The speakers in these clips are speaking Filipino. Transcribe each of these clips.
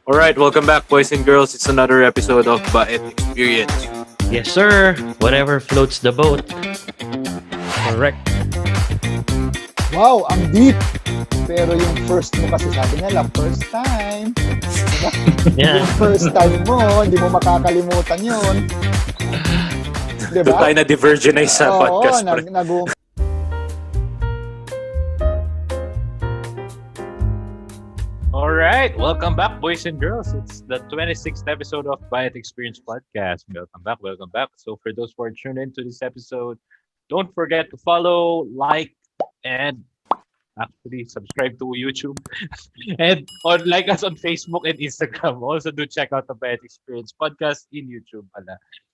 Alright, welcome back, boys and girls. It's another episode of Baet Experience. Yes, sir. Whatever floats the boat. Correct. Wow, ang deep. Pero yung first mo kasi sabi nila, first time. Diba? Yeah. Yung first time mo, hindi mo makakalimutan yun. Doon tayo Diba? na-divergenize sa Oo, podcast. pre. Alright, welcome back, boys and girls. It's the 26th episode of Baet Experience Podcast. Welcome back. So for those who are tuned into this episode, don't forget to follow, like, and actually subscribe to YouTube. And like us on Facebook and Instagram. Also do check out the Baet Experience Podcast in YouTube.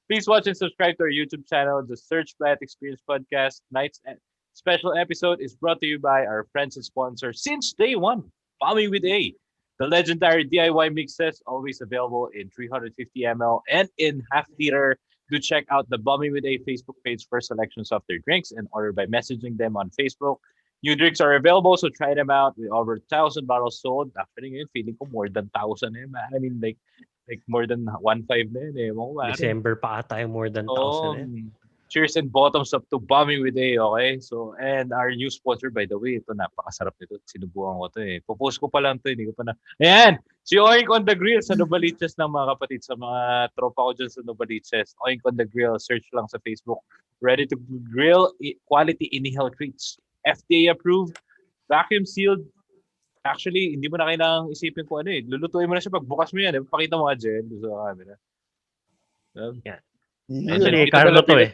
Please watch and subscribe to our YouTube channel. Just search Baet Experience Podcast. Tonight's special episode is brought to you by our friends and sponsors since day one. Bombing with A. The legendary DIY mixes, always available in 350 ml and in half liter. Do check out the Bombing with A Facebook page for selections of their drinks and order by messaging them on Facebook. New drinks are available, so try them out. With over 1,000 bottles sold. Actually, ngayon, feeling ko more than 1,000 eh. I mean, like more than 1.5 na yun eh. December pa ata yung more than 1,000 eh. Cheers and bottoms up to Bombing with A, okay? So, and our new sponsor, by the way, ito, napakasarap nito. Sinubukan ko to eh. Popost ko pa lang to, hindi ko pa na... Ayan! Si Oink on the Grill sa Novaliches ng mga kapatid, sa mga tropa ko dyan sa Novaliches. Oink on the Grill, search lang sa Facebook. Ready to grill, quality inhale treats. FDA approved, vacuum sealed. Actually, hindi mo na kailangang isipin kung ano eh. Lulutuin mo na siya pagbukas mo yan. Eh. Pakita mo nga dyan sa camera. Yeah. Yun. Actually, Carlo to eh.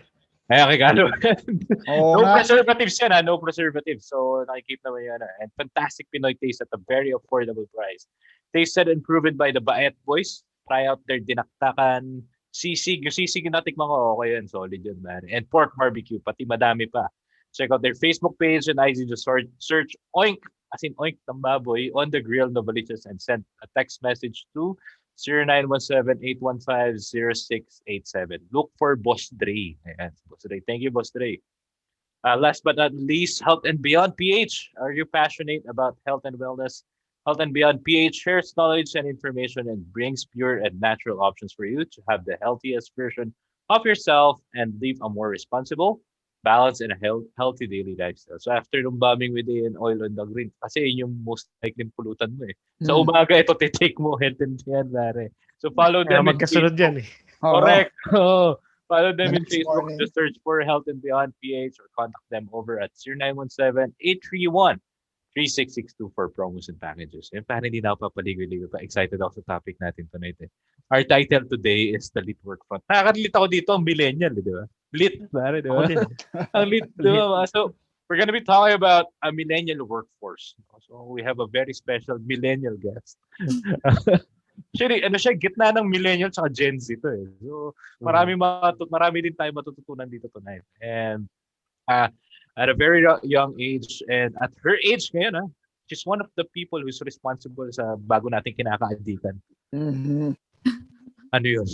Ay, okay, Carlo. Oo No nga. preservatives yan, ha? No preservatives. So, nakikip naman yan. And fantastic Pinoy taste at a very affordable price. Tasted and proven by the Baet Boys. Try out their dinaktakan sisig. Yung sisig yung natikman ko, okay yan. Solid yun, man. And pork barbecue, pati madami pa. Check out their Facebook page and IG. Just search Oink, as in Oink ng baboy, on the grill Novaliches and send a text message to 0917-815-0687. Look for Boss Dre. Ayan, Boss Dre. Thank you, Boss Dre. Last but not least, Health&Beyond PH. Are you passionate about health and wellness? Health&Beyond PH shares knowledge and information and brings pure and natural options for you to have the healthiest version of yourself and live a more responsible, balanced, and a healthy daily lifestyle. So after nung bombing with the oil on the green, kasi yun yung most likely pulutan mo eh. Sa umaga, ito titake mo, health and beyond, pare. So follow Kaya them in magkasunod Facebook. yan eh. Oo. Correct. Oh, follow them in Next Facebook. morning. Just search for Health and Beyond PH or contact them over at 0917-831-3662 for promos and packages. And parang hindi na ako papaligoy-ligoy pa. Excited ako sa topic natin tonight eh. Our title today is the Lit Workfront. Nakaka-lit ako dito, millennial, di ba? Lit, pare, di Ako ba? din. Ang lit, di ba? So, we're gonna be talking about a millennial workforce. So, we have a very special millennial guest. Actually, ano siya, gitna ng millennial at Gen Z to eh. So, marami din tayo matututunan dito tonight. And at a very young age, and at her age ngayon, she's one of the people who's responsible sa bago nating kinakaadikan. Mhm. Ano yun?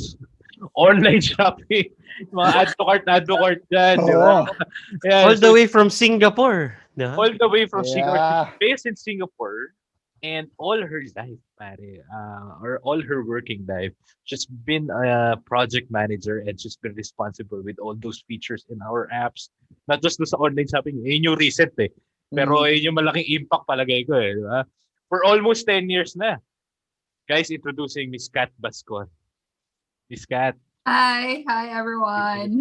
Online shopping. Mga add to cart dyan, di ba? Oo. Yeah, All so the way from Singapore. Diba? all the way from Singapore. Yeah. She's based in Singapore, and all her life, pare, or all her working life, she's been a project manager and she's been responsible with all those features in our apps. Not just do sa online shopping. Yun yung recent eh. Pero yun yung malaking impact palagay ko eh. Di ba? For almost 10 years na. Guys, introducing Miss Kath Bascon. Miss Kath. Hi everyone.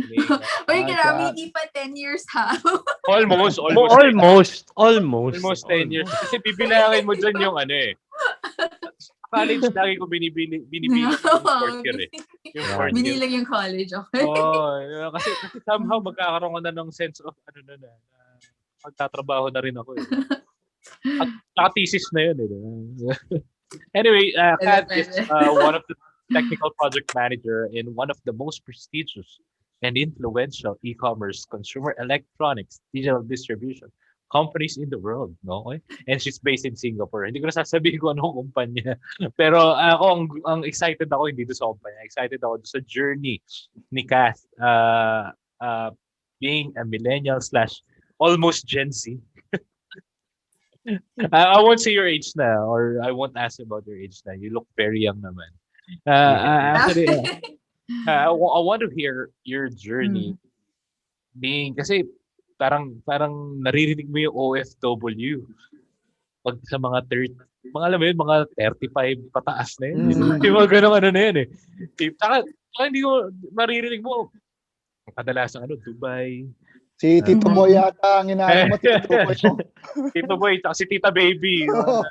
Uy, grabe, hindi pa 10 years ha. Almost. Almost 10 years. Kasi bibilangin mo dyan yung ano eh. College, lagi ko binibilang yung fourth year eh. Yung fourth year. Binilang yung college, okay? Oh, kasi somehow magkakaroon ka na ng sense of magtatrabaho na rin ako eh. At naka-thesis na yun eh. Anyway, Kat is one of the technical project manager in one of the most prestigious and influential e-commerce, consumer electronics, digital distribution companies in the world, no? Okay? And she's based in Singapore. Hindi ko na sasabihin kung anong kumpanya. Pero ako, ang excited ako hindi doon sa kumpanya. Excited ako doon sa journey ni Kath being a millennial / almost Gen Z. I won't say your age na, or I won't ask about your age na. You look very young naman. Yeah. Actually, I want to hear your journey Mm. being, kasi parang naririnig mo yung OFW pag sa mga 30, mga alam mo yun, mga 35 pataas na yun. Yung mga ganong ano na yun eh. Saka hindi ko maririnig mo, kadalasan Dubai. Si Tito Uh, Boy yata ang inaano mo, tinutukoy mo. Tito Boy, tsaka si Tita Baby. Oo.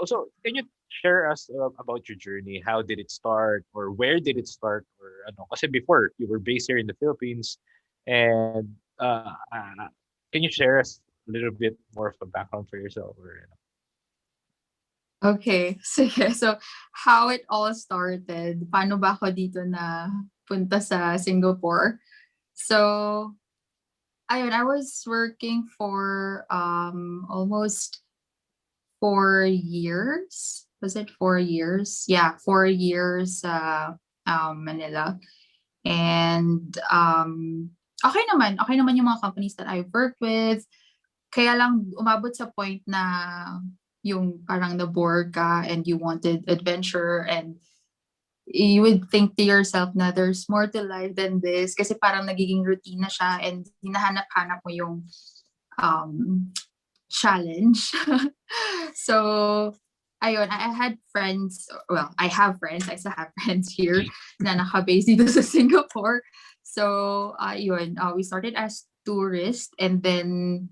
So can you share us about your journey? How did it start, or where did it start, or ano? Kasi before you were based here in the Philippines, and can you share us a little bit more of a background for yourself, or Okay, sige. So, how it all started, paano ba ako dito na punta sa Singapore? So, ayun, I was working for almost 4 years. Was it 4 years? Yeah, 4 years Manila. And okay naman yung mga companies that I've worked with. Kaya lang umabot sa point na yung parang na-bore ka and you wanted adventure, and you would think to yourself na there's more to life than this kasi parang nagiging routine na siya and hinahanap-hanap mo yung um, challenge. So, ayun, I had friends, well, I have friends, I still have friends here na naka-base dito sa Singapore. So, we started as tourists, and then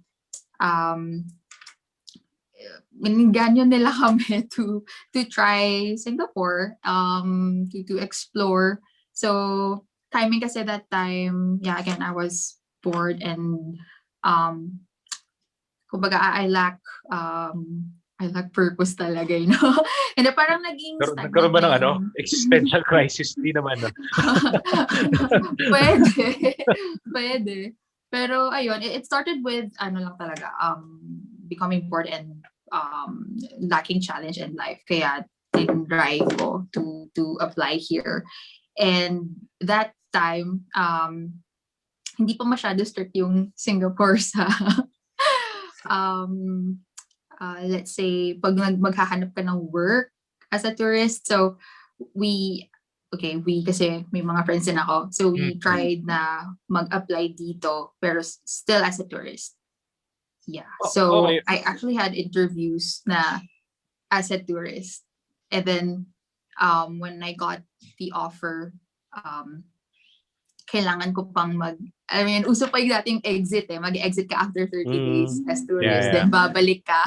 minigyan nila kami to try Singapore, to explore. So, timing kasi that time, yeah, again, I was bored and kumbaga I lack purpose talaga, you know. And parang naging nagkaroon stagnant ba na ng yung existential crisis? Di naman, no? pwede. Pwede. Pero ayun, it started with ano lang talaga, becoming bored and lacking challenge in life. Kaya drive ko to apply here. And that time, hindi pa masyado strict yung Singapore sa let's say pag maghahanap ka ng work as a tourist. So we kasi may mga friends din ako. So we tried na mag-apply dito pero still as a tourist. Yeah. So Okay. I actually had interviews na as a tourist. And then when I got the offer, kailangan ko pang uso pa yung dating exit mag-exit ka after 30 days as tourist, Yeah. then babalik ka.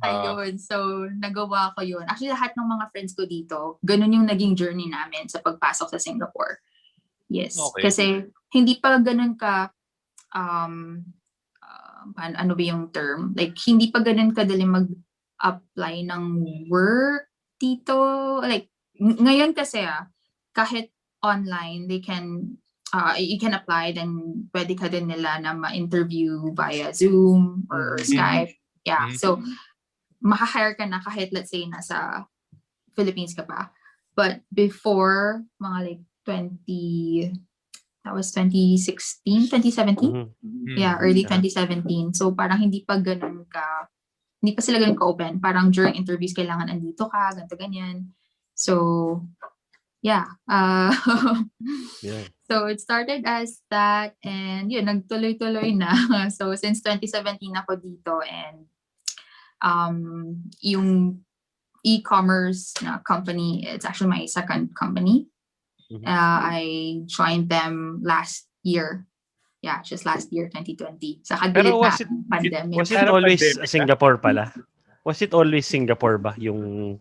Ayun, so nagawa ko yun. Actually, lahat ng mga friends ko dito, ganun yung naging journey namin sa pagpasok sa Singapore. Yes, Okay. kasi hindi pa ganun ka, ano ba yung term? Like, hindi pa ganun kadali mag-apply ng work dito. Like, ngayon kasi kahit online, you can apply, then pwede ka din nila na ma-interview via Zoom or Skype. Yeah, so maka-hire ka na kahit let's say nasa Philippines ka pa. But before, mga like 2016, 2017? Yeah, early 2017. So parang hindi pa sila ganun ka-open. Parang during interviews, kailangan andito ka, ganito, ganyan. So, yeah. Yeah. So it started as that, and yun, nagtuloy-tuloy na. So since 2017 ako dito, and yung e-commerce na company, it's actually my second company. I joined them last year. Yeah, just last year, 2020. Sa kagilid Pero na pandemic. was it always Singapore pala? Was it always Singapore ba yung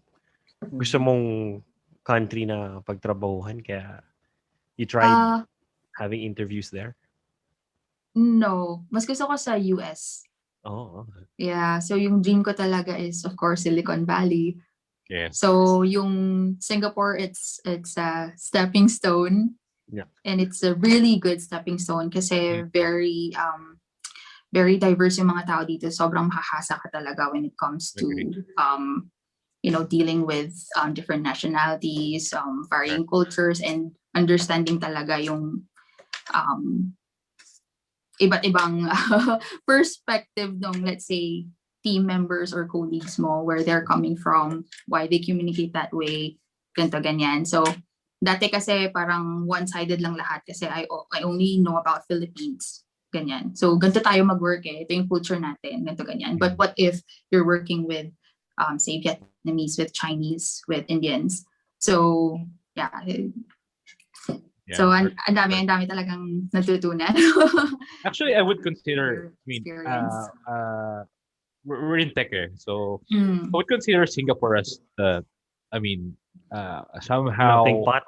gusto mong country na pagtrabahuhan, kaya you tried having interviews there? No, mas gusto ko sa US. Oh. Yeah, so yung dream ko talaga is of course Silicon Valley. Yes. So yung Singapore, it's a stepping stone. Yeah. And it's a really good stepping stone kasi very diverse yung mga tao dito. Sobrang makakasa ka talaga when it comes to dealing with different nationalities, varying cultures, and understanding talaga yung iba't ibang perspective ng, let's say, team members or colleagues mo, where they're coming from, why they communicate that way, ganito, ganyan. So, dati kasi parang one-sided lang lahat kasi I only know about Philippines, ganyan. So, ganito tayo mag-work eh. Ito yung culture natin, ganito, ganyan. But what if you're working with, say, Vietnamese, with Chinese, with Indians? So, yeah. So, ang dami talagang natutunan. Actually, I would consider, Experience. We're in tech eh. So Mm. I would consider Singapore as somehow Melting pot.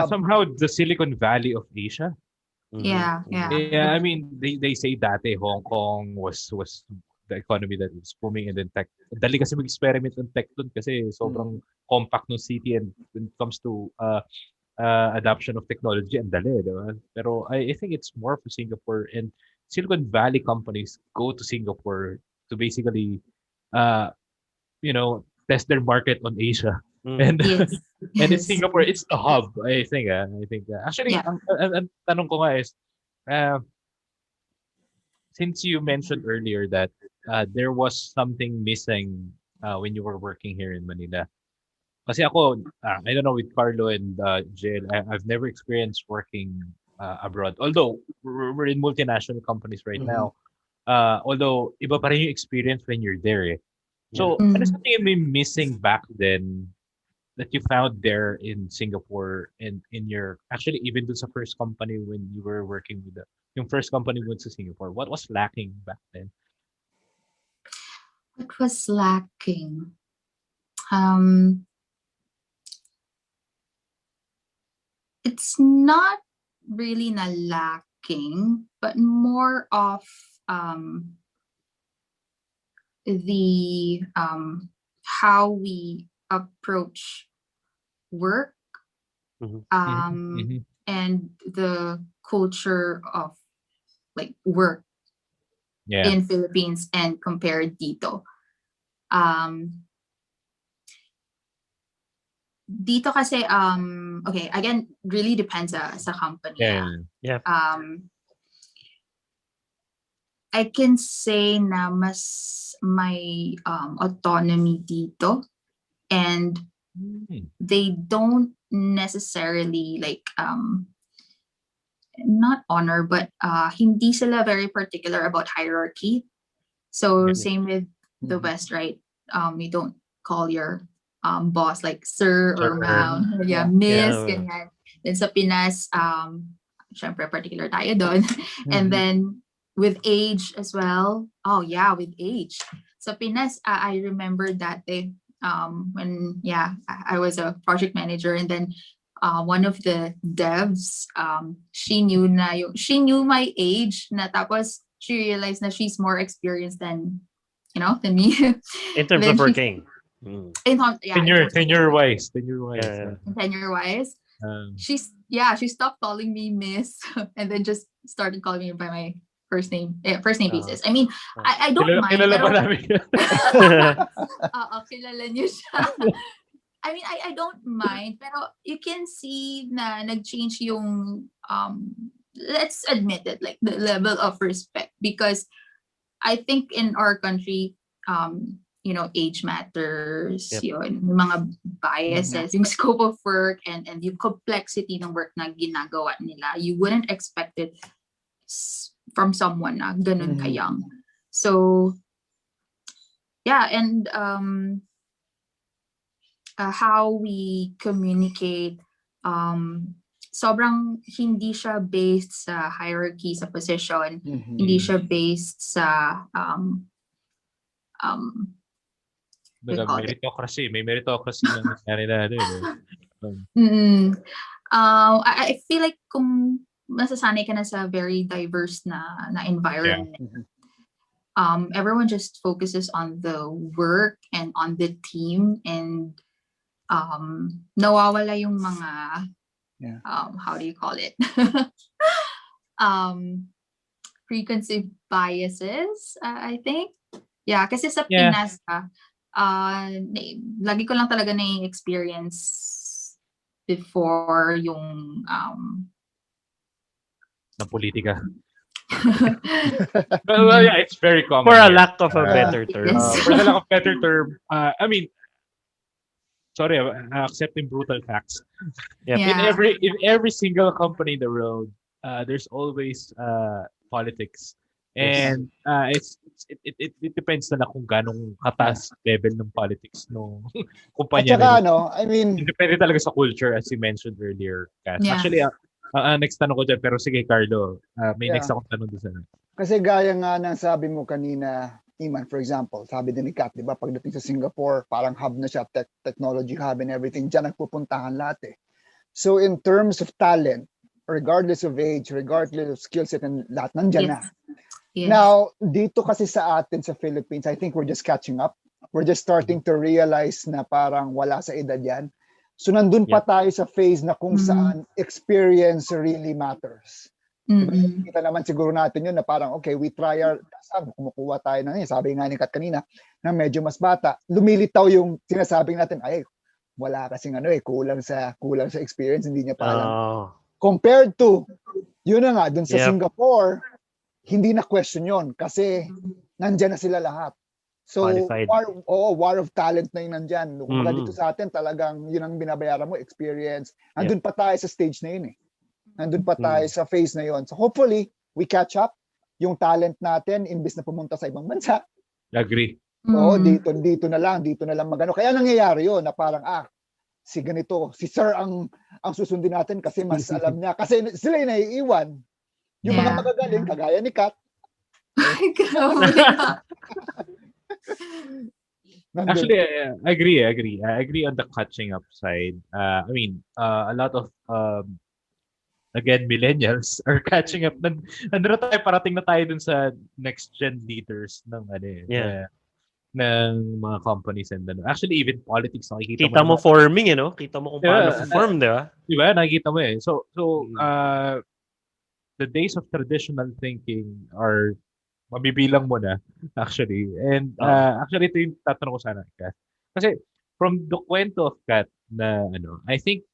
somehow the Silicon Valley of Asia. Yeah. Yeah, I mean they say dati Hong Kong was the economy that was booming, and then tech. Dali kasi mag-experiment ng tech dun kasi sobrang compact ng city, and when it comes to adoption of technology, and dali, diba? Pero I think it's more for Singapore, and Silicon Valley companies go to Singapore to basically test their market on Asia. And Yes. and in Singapore, it's the hub. I think. Actually, Yeah. ang tanong ko nga is, since you mentioned earlier that there was something missing when you were working here in Manila. Kasi ako, I don't know with Carlo and Jill, I've never experienced working abroad. Although we're in multinational companies right now. Although iba pa rin yung experience when you're there. Eh. So, ano sa tingin mo yung missing back then that you found there in Singapore, and in your, actually even dun sa first company when you were working with yung first company went to Singapore, what was lacking back then? What was lacking? It's not really na lacking, but more of the how we approach work, and the culture of like work in Philippines and compared dito. Dito kasi okay, again, really depends sa company. Yeah. I can say na mas may autonomy dito, and they don't necessarily like not honor, but hindi sila very particular about hierarchy. So same with the West, right? You don't call your boss like sir or ma'am, miss, ganyan. Then sa Pinas, syempre particular tayo doon. And then with age as well. Oh yeah, with age. Sa Pinas, I remember that day when I was a project manager, and then one of the devs, she knew my age, na tapos she realized that she's more experienced than me. In terms of working. Tenure-wise. Tenure-wise. She stopped calling me miss and then just started calling me by my first name basis. I mean, I don't mind. Kilala pa namin. Kilala niyo siya. I mean, I don't mind, pero you can see na nag-change yung let's admit it, like the level of respect, because I think in our country, age matters, yung mga biases, yung scope of work, and yung complexity ng work na ginagawa nila. You wouldn't expect it from someone na ganun ka-young. So, yeah, and how we communicate, sobrang hindi siya based sa hierarchy, sa position, hindi siya based sa meritocracy. May meritocracy na nangyari na I feel like kung nasasanay ka na sa very diverse na environment, everyone just focuses on the work and on the team, and nawawala yung mga how do you call it? Preconceived biases, I think. Yeah, kasi sa Pinas, lagi ko lang talaga na-experience before yung na politika. Well, yeah, it's very common For a here. lack of a Uh, better term. Yes. for the lack of better term, I mean, sorry, accepting brutal facts. Yep. Yeah. In every single company in the world, there's always politics, Yes. and it depends na lang kung ganong Yeah. kataas level ng politics no At kumpanya saka nila. ano, I mean, Depende talaga sa culture as you mentioned earlier, Cass. Yeah. Actually, next tanong ko dyan, pero sige, Carlo, may next yeah. akong tanong doon sa Kasi gaya nga ng sabi mo kanina, Imman, for example, sabi din ni Kat, di ba, pagdating sa Singapore, parang hub na siya, technology hub and everything, dyan nagpupuntahan lahat eh. So in terms of talent, regardless of age, regardless of skill set, and lahat nandyan na. Yes. Now, dito kasi sa atin sa Philippines, I think we're just catching up. We're just starting to realize na parang wala sa edad yan. So nandun pa tayo sa phase na kung saan experience really matters. Diba? Kita naman siguro natin yun na parang, okay, we try our, kumukuha tayo ng, sabi nga ni Kat kanina, na medyo mas bata, lumilitaw yung sinasabing natin, ay, wala kasing kulang sa experience, hindi niya pa alam. Compared to, yun na nga, dun sa Singapore, hindi na question yun kasi nandyan na sila lahat. So, war of talent na yun nandyan. Kung dito sa atin, talagang yun ang binabayaran mo, experience. Nandun pa tayo sa stage na yun eh. Nandun pa tayo sa phase na yun. So hopefully, we catch up yung talent natin imbis na pumunta sa ibang bansa. Agree. Oo, dito na lang magano. Kaya nangyayari yun na parang, si ganito, si Sir ang susundin natin kasi mas alam niya. Kasi sila yung naiiwan. Yung mga magagaling, kagaya ni Kat. Ay, grabe. Actually, I agree. I agree on the catching up side. I mean, a lot of again, millennials are catching up. Nandun na tayo, parating na tayo dun sa next gen leaders ng ng mga companies and ano. Actually, even politics, nakikita mo forming, Kita mo kung paano form, di ba? Diba? Nakikita mo eh. So, the days of traditional thinking are mabibilang mo na, actually. And actually, ito yung tatanong ko sana, Kat. Kasi, from the kwento of Kat na, I think,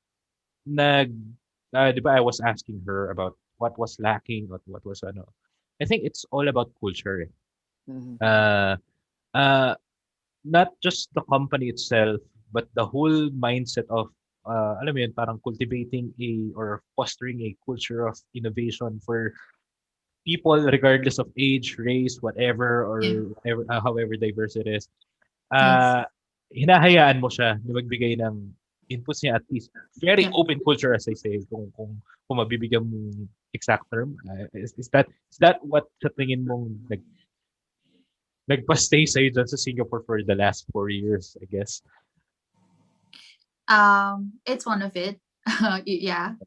di ba I was asking her about what was lacking, what was, I think it's all about culture. Not just the company itself, but the whole mindset of, alam mo yun, parang cultivating or fostering a culture of innovation for people regardless of age, race, whatever, or however diverse it is. Hinahayaan mo siya na magbigay ng inputs niya, at least very open culture, as I say, kung mabibigyan mong exact term. Is that what sa tingin mong nagpa-stay sa'yo dyan sa Singapore for the last 4 years, I guess? It's one of it. Yeah.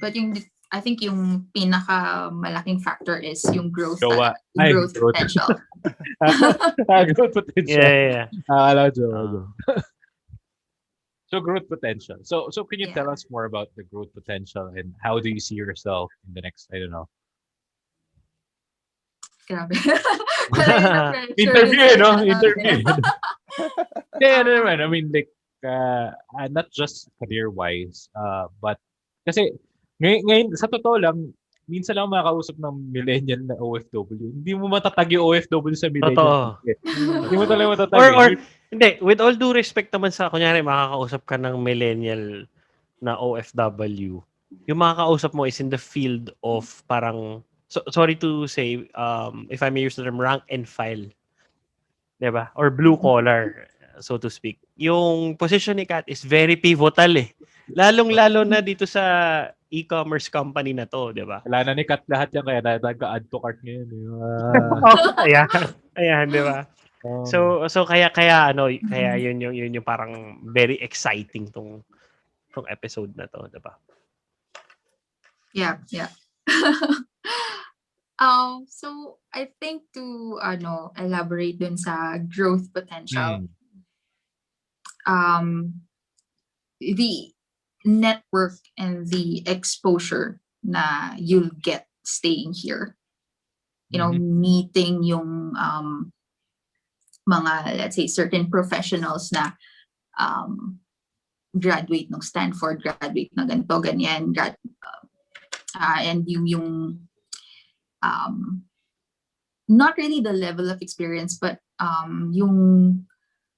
But I think yung pinaka malaking factor is yung growth potential. Growth potential. Yeah. So growth potential. So can you tell us more about the growth potential and how do you see yourself in the next, I don't know. Grabe. Interview, no? Interview. Yeah, naman. I mean, like, not just career-wise, but kasi ngayon, sa totoo lang, minsan lang makakausap ng millennial na OFW. Hindi mo matatag yung OFW sa millennial. Totoo. Hindi mo talaga matatag. Or hindi, with all due respect naman sa, kunyari, makakausap ka ng millennial na OFW, yung makakausap mo is in the field of parang, sorry to say, if I may use the term, rank and file. Diba? Or blue collar, so to speak. Yung position ni Kat is very pivotal eh. Lalong-lalo na dito sa e-commerce company na to, di ba? Wala na ni Kat lahat yan, kaya nag-add to cart ngayon. Ayan, di ba? So kaya yun yung parang very exciting tong episode na to, di ba? Yeah. So I think to elaborate dun sa growth potential. The network and the exposure na you'll get staying here. Meeting yung mga, let's say, certain professionals na graduate ng Stanford, graduate na ganito, ganyan, and yung not really the level of experience, but yung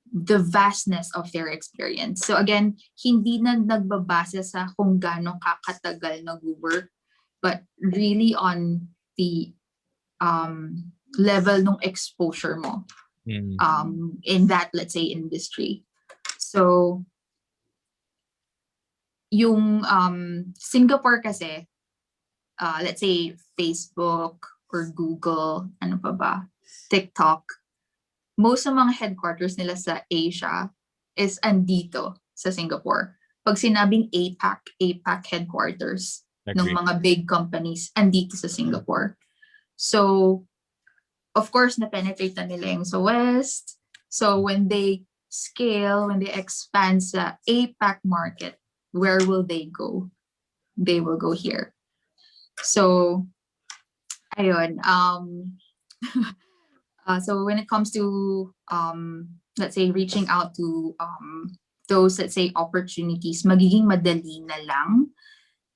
the vastness of their experience. So again, hindi na nagbabase sa kung gaano kakatagal nag-work, but really on the level ng exposure mo in that, let's say, industry. So yung Singapore kasi, let's say Facebook or Google, ano pa ba, TikTok, most ng mga headquarters nila sa Asia is andito sa Singapore. Pag sinabing APAC headquarters ng mga big companies andito sa Singapore. So, of course, na-penetrate na nila yung sa West. So, when they scale, when they expand sa APAC market, where will they go? They will go here. So, ayun. So when it comes to, let's say, reaching out to those, let's say, opportunities, magiging madali na lang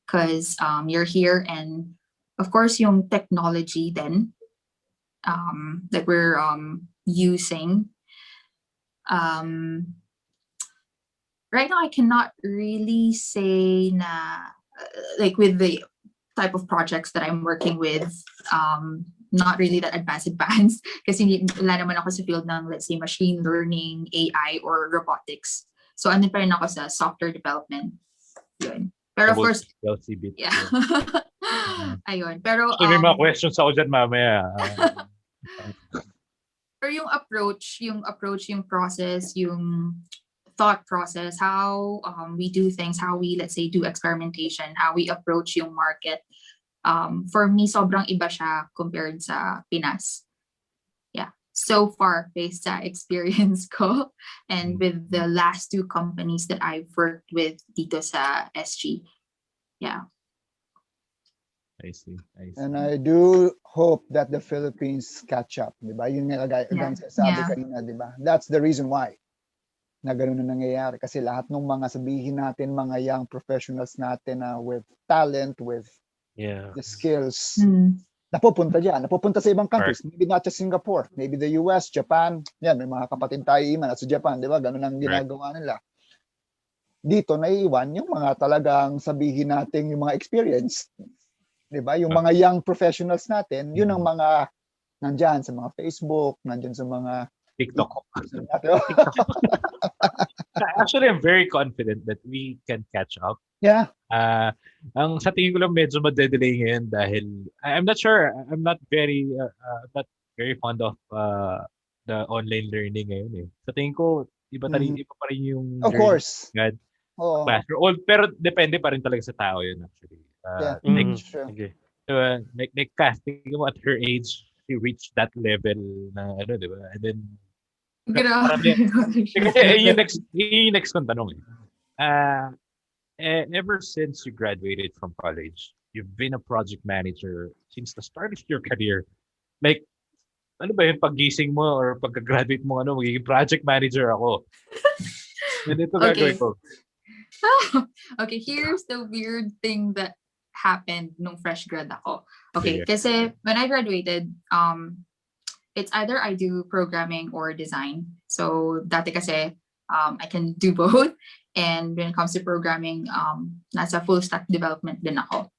because you're here, and of course, yung technology then that we're using. Right now, I cannot really say na, like with the type of projects that I'm working with, not really that advanced kasi wala naman ako sa field ng, let's say, machine learning, AI, or robotics. So andun pa rin ako sa software development. Yun. Pero of course, yeah. Ayun. Pero so may mga questions ako dyan mamaya. Pero yung approach, yung process, yung thought process, how we do things, how we, let's say, do experimentation, how we approach yung market, for me, sobrang iba siya compared sa Pinas. Yeah. So far, based sa experience ko and with the last two companies that I've worked with dito sa SG. Yeah. I see. And I do hope that the Philippines catch up. Diba? Yun nga sabi kanina, diba? That's the reason why na ganun na nangyayari. Kasi lahat ng mga sabihin natin, mga young professionals natin with talent, with the skills, napupunta dyan. Napupunta sa ibang countries. Maybe not just Singapore. Maybe the US, Japan. Yan, may mga kapatid tayo, Imman, at sa Japan. Diba? Ganun ang ginagawa nila. Dito, naiiwan yung mga talagang sabihin natin yung mga experience. Diba? Yung mga young professionals natin, yun ang mga nandyan sa mga Facebook, nandyan sa mga TikTok. Actually, I'm very confident that we can catch up. Yeah. Ang sa tingin ko lang medyo madedelay ngayon dahil I'm not sure. I'm not very fond of the online learning ngayon eh. Sa tingin ko iba pa rin yung of course. Classroom. Pero depende pa rin talaga sa tao yun actually. Like Kath, tingin mo at her age, she reached that level na ano, di ba? And then yung next kong tanong ever since you graduated from college, you've been a project manager since the start of your career. Like, ano ba yun, paggising mo or pagka-graduate mo, magiging project manager ako. And ito gagawin ko. Okay, here's the weird thing that happened nung fresh grad ako. Okay, kasi when I graduated, it's either I do programming or design. So dati kasi I can do both. And when it comes to programming, nasa full stack development din ako.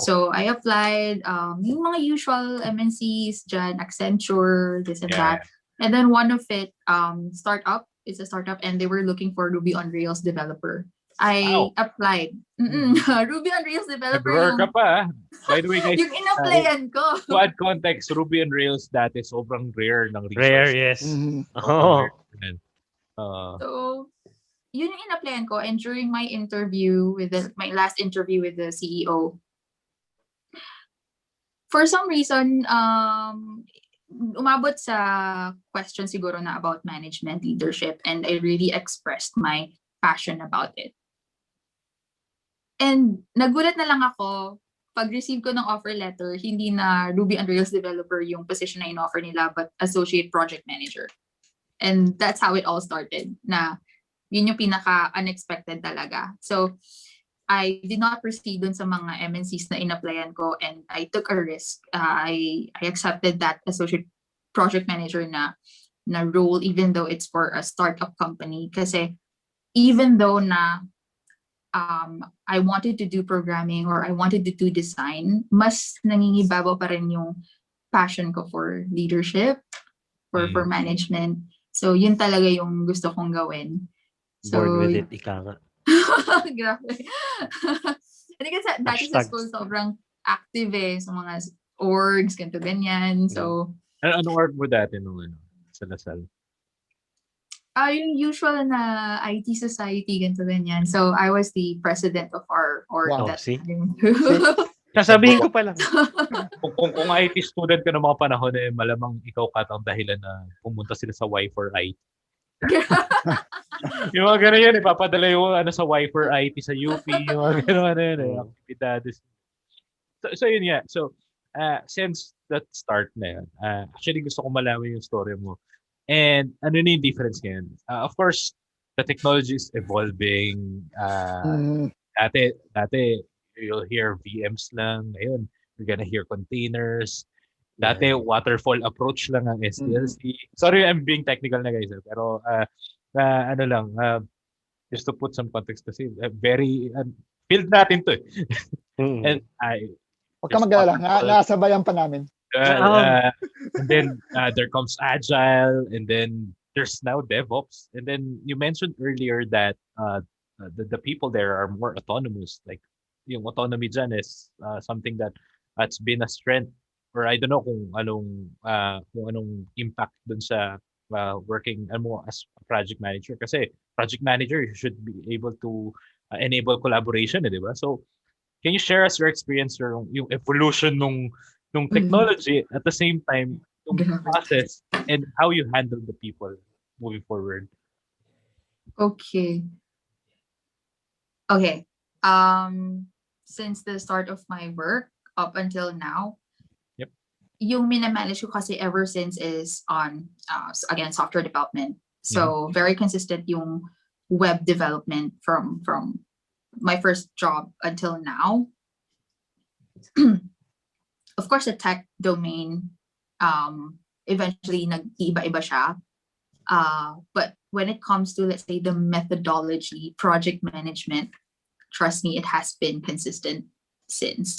So I applied yung mga usual MNCs dyan, Accenture, this and that. And then one of it, it's a startup, and they were looking for Ruby on Rails developer. I applied. Ruby on Rails developer yung... ka pa. By the way, guys, yung in-applyan ko. To add context, Ruby on Rails dati sobrang rare ng resource. Rare, yes. So, yun yung in-applyan ko. And during my interview my last interview with the CEO, for some reason, umabot sa question siguro na about management, leadership, and I really expressed my passion about it. And nagulat na lang ako, pag-receive ko ng offer letter, hindi na Ruby on Rails developer yung position na in-offer nila, but associate project manager. And that's how it all started, na yun yung pinaka-unexpected talaga. So, I did not proceed dun sa mga MNCs na in-applyan ko, and I took a risk. I accepted that associate project manager na role, even though it's for a startup company. Kasi even though na I wanted to do programming or I wanted to do design, mas nangingibabaw pa rin yung passion ko for leadership, for management. So yun talaga yung gusto kong gawin. Bored So, with it, ika nga. grabe. Hindi kasi dati sa school sobrang active sa mga orgs, ganito ganyan. So, Ano org mo dati nung sa Lasal? yung usual na IT society, ganito ganyan. So, I was the president of our org. Wow. That See? time. Sasabihin ko pa lang. Kung IT student ka ng mga panahon malamang ikaw ang dahilan na pumunta sila sa Y4 IT. Yung mga gano'n yan, ipapadala yung sa Y4 IT sa UP, yung mga gano'n aktividades. So yun nga. So, since that start na yun, actually gusto ko malaman yung story mo. And ano na yung difference ngayon? Of course, the technology is evolving. Dati, you'll hear VMs lang. Ngayon, you're gonna hear containers. Dati, waterfall approach lang ang SDLC. Sorry, I'm being technical na guys. Pero, ano lang, just to put some context kasi, very, field natin to eh. And Huwag ka mag-alala, nasabayan pa namin. And then there comes Agile, and then there's now DevOps. And then you mentioned earlier that the people there are more autonomous. Like, yung autonomy dyan is something that's been a strength, or I don't know kung anong impact dun sa working as a project manager. Kasi project manager, you should be able to enable collaboration, di ba? So, can you share us your experience or yung evolution nung technology at the same time yung process and how you handle the people moving forward? Okay. Since the start of my work up until now, yung minamanage ko kasi ever since is on again software development. So very consistent yung web development from my first job until now. Of course, the tech domain eventually nag-iba-iba siya. But when it comes to, let's say, the methodology, project management, trust me, it has been consistent since.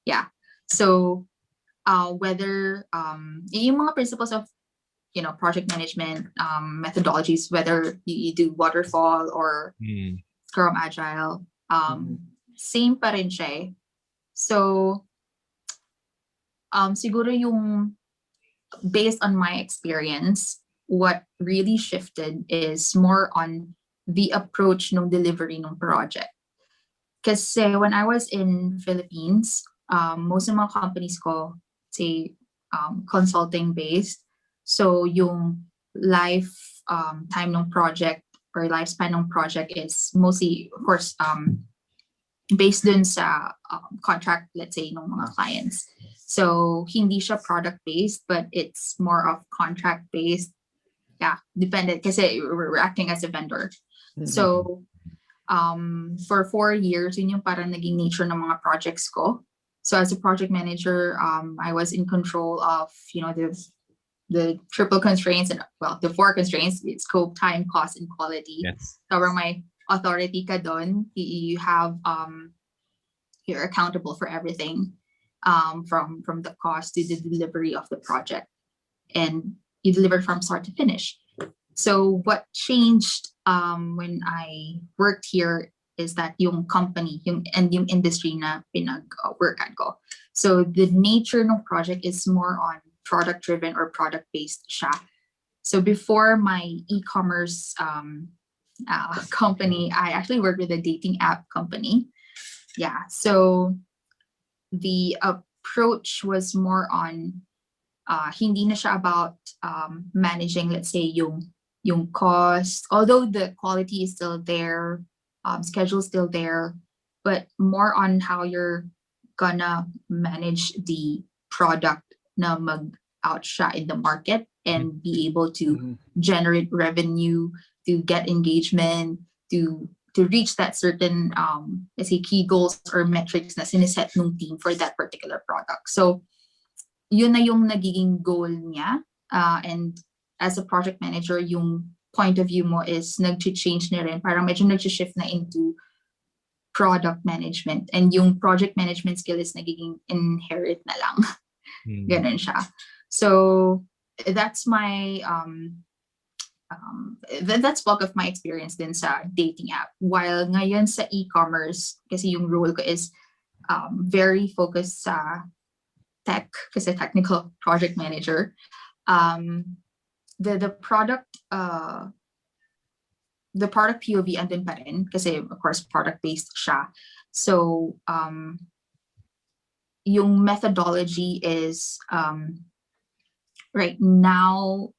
Yeah. So whether yung mga principles of project management methodologies, whether you do waterfall or Scrum Agile, same pa rin siya. So siguro yung based on my experience, what really shifted is more on the approach ng delivery ng project. Kasi when I was in Philippines, most of my companies ko, say, consulting based. So yung life time ng project or lifespan ng project is mostly, of course, based dun sa contract, let's say, ng mga clients. So hindi siya product based, but it's more of contract based. Yeah, dependent kasi we're acting as a vendor. So for 4 years, yun yung parang naging nature ng mga projects ko. So as a project manager, I was in control of, the triple constraints and, well, the 4 constraints: scope, time, cost, and quality. Yes. So my authority ka dun, you have, you're accountable for everything, from the cost to the delivery of the project, and you deliver from start to finish. So what changed when I worked here is that yung company, yung industry na pinag-workan ko. So the nature ng project is more on product-driven or product-based siya. So before my e-commerce company, I actually worked with a dating app company. Yeah, so the approach was more on hindi na siya about managing, let's say, yung cost, although the quality is still there, schedule is still there, but more on how you're gonna manage the product na mag-out siya in the market and be able to generate revenue, to get engagement, to to reach that certain let's say key goals or metrics na siniset ng team for that particular product. So yun na yung nagiging goal niya, and as a project manager, yung point of view mo is nag-change na rin, parang medyo nag-shift na into product management, and yung project management skill is nagiging inherit na lang. Ganun siya. So that's my that's bulk of my experience din sa dating app. While ngayon sa e-commerce, kasi yung role ko is very focused sa tech, kasi technical project manager. The product POV andun pa rin, kasi of course product based siya. So yung methodology is right now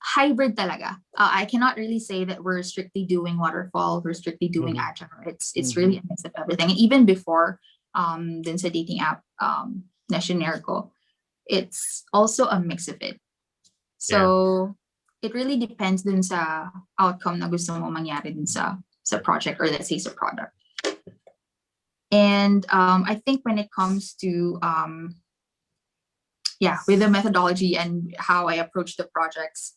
hybrid talaga. I cannot really say that we're strictly doing waterfall, we're strictly doing agile. It's really a mix of everything. And even before dun sa dating app na shinare ko, it's also a mix of it. So it really depends dun sa outcome na gusto mo mangyari dun sa project, or let's say sa product. And I think when it comes to with the methodology and how I approach the projects,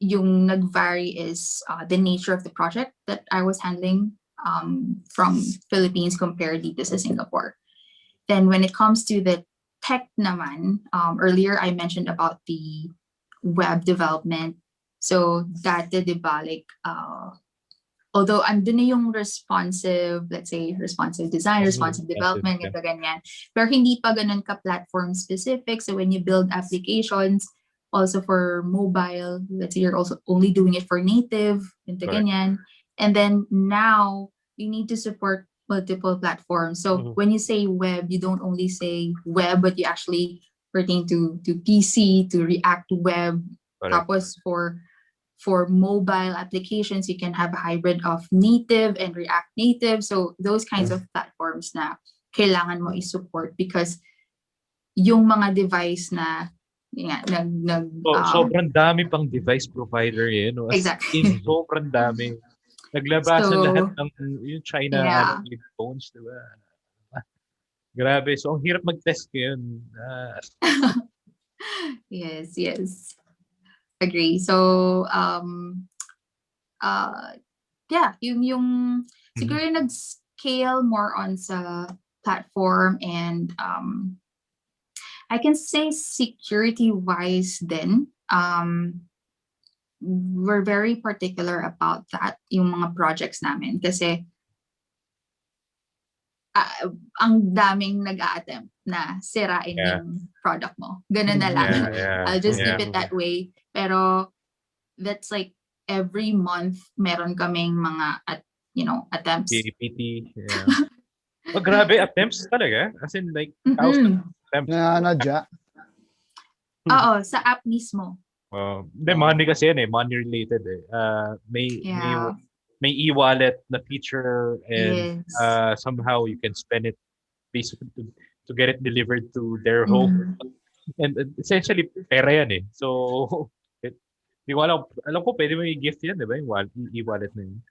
yung nag-vary is the nature of the project that I was handling from Philippines compared dito sa Singapore. Then when it comes to the tech naman, earlier I mentioned about the web development. So dati diba, like although andun na yung responsive, let's say responsive design, responsive development, ito ganyan. Pero hindi pa ganun ka platform specific. So when you build applications also for mobile, let's say you're also only doing it for native, ito ganyan. And then now you need to support multiple platforms. So when you say web, you don't only say web, but you actually pertain to PC, to React Web. Tapos for mobile applications, you can have a hybrid of native and React Native. So those kinds of platforms na kailangan mo i-support, because yung mga device na sobrang dami pang device provider no? Exactly. Sobrang dami. Naglabasan lahat ng yung China phones, di ba? Grabe. So ang hirap mag-test ngayon. Yes. Agree. So yung siguro nag-scale more on sa platform, and I can say security wise then we're very particular about that, yung mga projects namin, kasi ang daming nag-a-attempt na sirain yung product mo. Ganun na lang. I'll just keep it that way. Pero that's like every month meron kaming mga attempts. PPT. Oh, grabe, attempts talaga? As in like thousands of attempts. Nadya. Oo, sa app mismo. Money kasi yan money related may e-wallet na feature, and somehow you can spend it basically to get it delivered to their home. And essentially pera yan so di ko alam ko pwede mo i-gift yan, di ba, yung e-wallet na yun.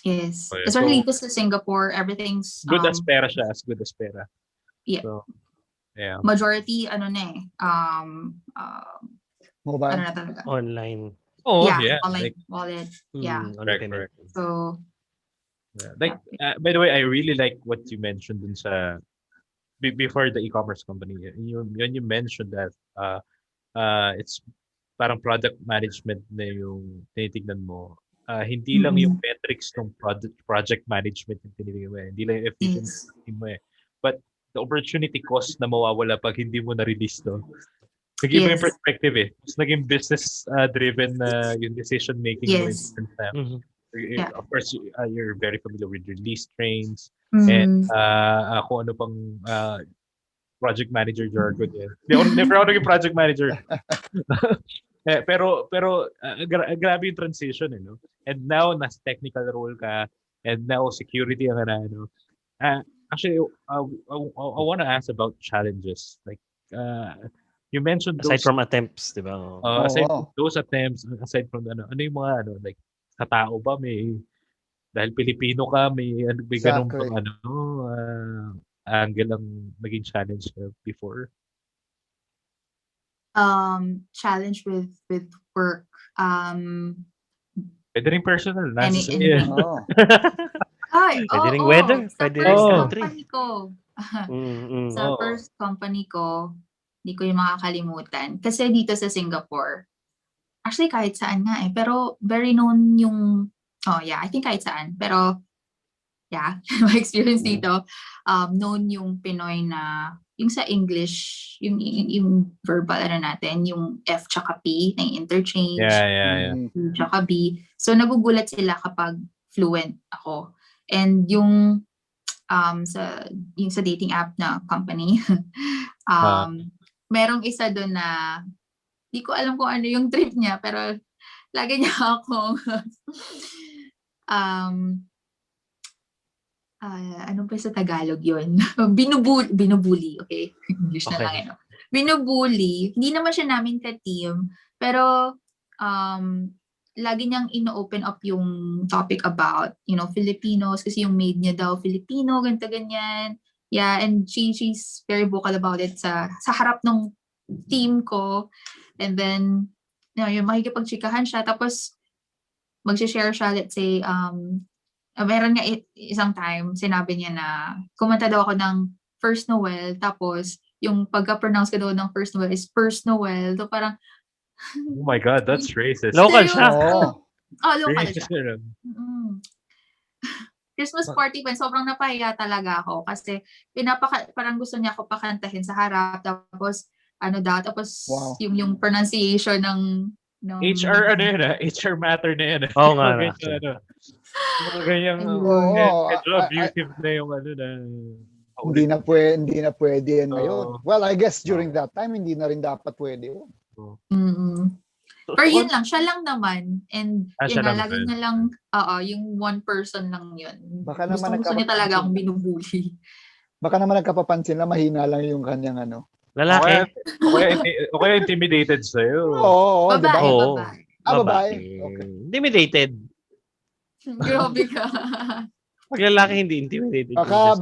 Yes. Especially dito sa Singapore, everything's good as pera siya, as good as pera. Yeah. So majority mobile, online. Online wallet. Correct. So like by the way, I really like what you mentioned dun sa before the e-commerce company. When you mentioned that it's parang product management na yung tinitignan mo. Hindi lang yung metrics ng project management yung tinitignan mo. Hindi lang yung efficiency mo but the opportunity cost na mawawala pag hindi mo na-release to. Nag-iba yung perspective Mas naging business driven yung decision making mo in of course you're very familiar with release trains and kung ano pang project manager jargon never ako naging project manager. pero grabe yung transition and now nas technical role ka, and now security ang actually I want to ask about challenges, like you mentioned aside from attempts, di ba? Aside from those attempts, aside from ano yung mga like sa tao ba may dahil Pilipino ka may ganun Exactly. bang angle ang naging challenge before? Challenge with work. Pwede rin personal, nasa sa'yo Anything. yan. Oo. Pwede ring weather, Sa pwede ring first country. company ko. Sa Oo. first company ko, hindi ko yung makakalimutan. Kasi dito sa Singapore, actually kahit saan nga pero very known yung, I think kahit saan. Pero, my experience dito, known yung Pinoy na, yung sa English, yung verbal natin, yung F tsaka P, na interchange. Yeah. Tsaka B. So, nagugulat sila kapag fluent ako. And yung sa dating app na company, merong isa doon na di ko alam kung ano yung trip niya, pero lagi niya akong ano ba sa Tagalog yun? Binubuli, okay? English na lang yun. Binubuli. Hindi naman siya namin ka-team, pero lagi niyang ino-open up yung topic about, Filipinos, kasi yung maid niya daw Filipino, ganyan. Yeah, and she's very vocal about it sa harap ng team ko. And then, yung makikipagchikahan siya, tapos mag-share siya, let's say, meron nga isang time, sinabi niya na kumanta daw ako ng First Noel, tapos yung pagka-pronounce ko daw ng First Noel is First Noel. So parang, Oh my God, that's racist. Local siya. Oo. Local Racist siya. yun. Christmas party pa, sobrang napahiya talaga ako kasi parang gusto niya ako pakantahin sa harap, tapos Wow. yung pronunciation ng HR HR matter na yan. Oo nga. Mga ganyang Oo. medyo abusive na yung na Hindi na pwede yan ngayon. Oo. Well, I guess during that time, hindi na rin dapat pwede yun. Pero yun lang, siya lang naman. And siya yun nga, lang lagi naman. na lang, yung one person lang yun. Baka naman Gusto niya talaga akong binubuli. Baka naman nagkapapansin lang, mahina lang yung kanyang Lalaki. O kaya intimidated sa'yo. Oo, di ba? Babae. Babae. Okay. Intimidated. Grabe ka. Pag lalaki hindi intimidated. Baka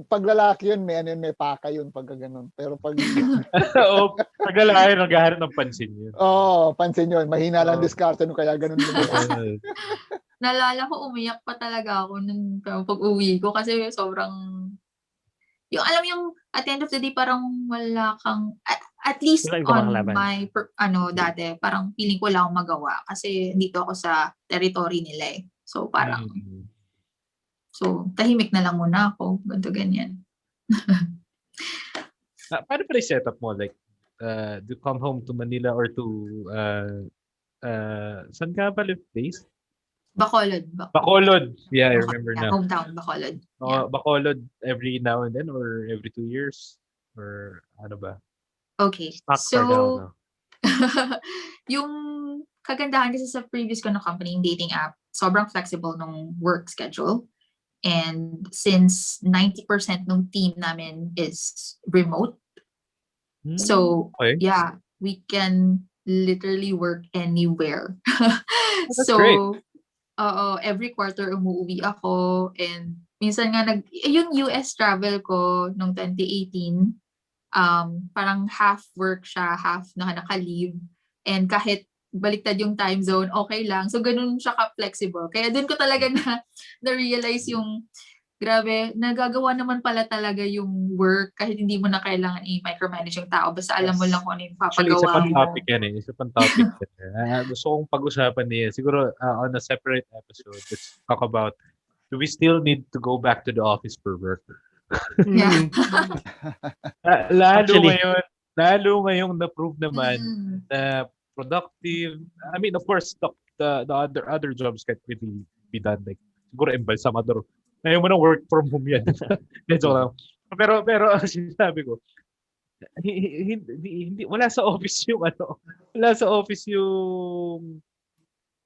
pag lalaki yun, may paka yun pag gano'n. Pero pag Oo, pag lalaki naghahanap ng pansin yun. pansin yun, mahina lang diskarte nung kaya ganun lumabas. Nalala ko, umiyak pa talaga ako nung pag-uwi ko kasi sobrang, yung alam yung at the end of the day parang wala kang, at least Wala ibang on kalaban. my dati, parang feeling ko wala akong magawa kasi dito ako sa territory nila So parang, so tahimik na lang muna ako, ganyan. Paano pa rin setup mo? Like, to come home to Manila or to, saan ka pa live place? Bacolod. Bacolod. Yeah, I remember now. Hometown, Bacolod. Yeah. Bacolod every now and then or every 2 years? Or ano ba? Okay. So, yung kagandahan kasi sa previous ko na company, yung dating app, sobrang flexible nung work schedule. And since 90% ng team namin is remote, so okay. yeah, we can literally work anywhere. That's So, great. every quarter umuwi ako, and minsan nga yung US travel ko nung 2018, parang half work siya, half naka-leave, and kahit baliktad yung time zone, okay lang. So, ganun siya ka-flexible. Kaya dun ko talaga na-realize yung, grabe, nagagawa naman pala talaga yung work kahit hindi mo na kailangan i-micromanage yung tao. Basta alam mo lang kung ano yung Actually, isa papagawa pang mo. topic yan eh. Isa pang topic yan. Gusto kong pag-usapan niya. Siguro on a separate episode, let's talk about, do we still need to go back to the office for work? Yeah. Lalo ngayong na-prove naman na productive. I mean, of course, the other jobs can't really be done. Like, siguro embalsamador. Ngayon mo na work from home yan. Pero sinasabi ko, hindi wala sa office yung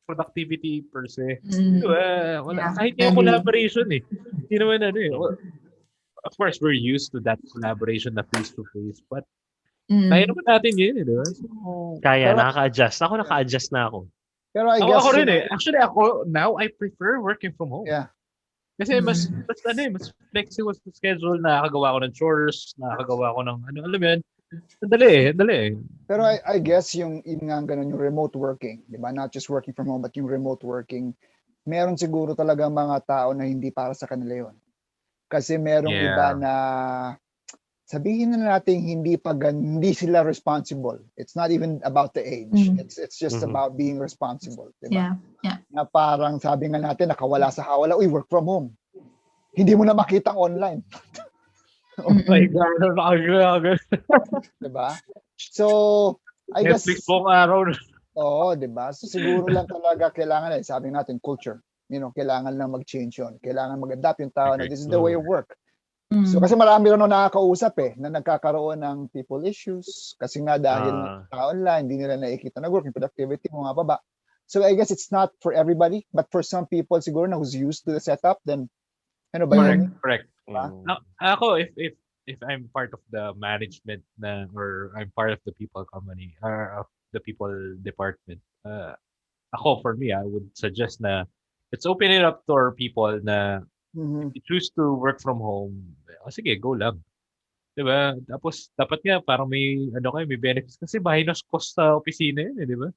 productivity per se. Wala. Kahit yung collaboration eh. Hindi naman of course, we're used to that collaboration na face-to-face. But, kaya naman natin yun, di ba? So, Kaya, nakaka-adjust. Ako naka-adjust na ako. Pero I Ako, guess, ako rin eh. Actually, ako, now, I prefer working from home. yeah. Kasi mas mas flexible sa schedule, nakakagawa ko ng chores, nakakagawa ko ng alam mo yun. Dali eh. Pero I guess yung nga ganun, yung remote working, di ba? Not just working from home, but yung remote working, meron siguro talaga mga tao na hindi para sa kanila yun. Kasi merong iba na sabihin na natin hindi sila responsible. It's not even about the age. It's just about being responsible, di ba? Yeah. Na parang sabi nga natin, nakawala sa hawala, work from home. Hindi mo na makita online. Oh my God, diba? So, I guess, Netflix buong araw. oo, diba? So, siguro lang talaga kailangan sabi natin, culture. Kailangan lang mag-change yun. Kailangan mag-adapt yung tao na this is the way of work. So, kasi marami rin nakakausap na nagkakaroon ng people issues. Kasi nga dahil online, hindi nila nakikita na work, yung productivity mo baba. So, I guess it's not for everybody, but for some people siguro na who's used to the setup, then, Correct. Ako, if I'm part of the management or I'm part of the people company or of the people department, for me, I would suggest na let's open it up to our people na if you choose to work from home, sige, go lang. Diba? Tapos, dapat nga, parang may benefits. Kasi bahay na cost sa opisina yun, di ba?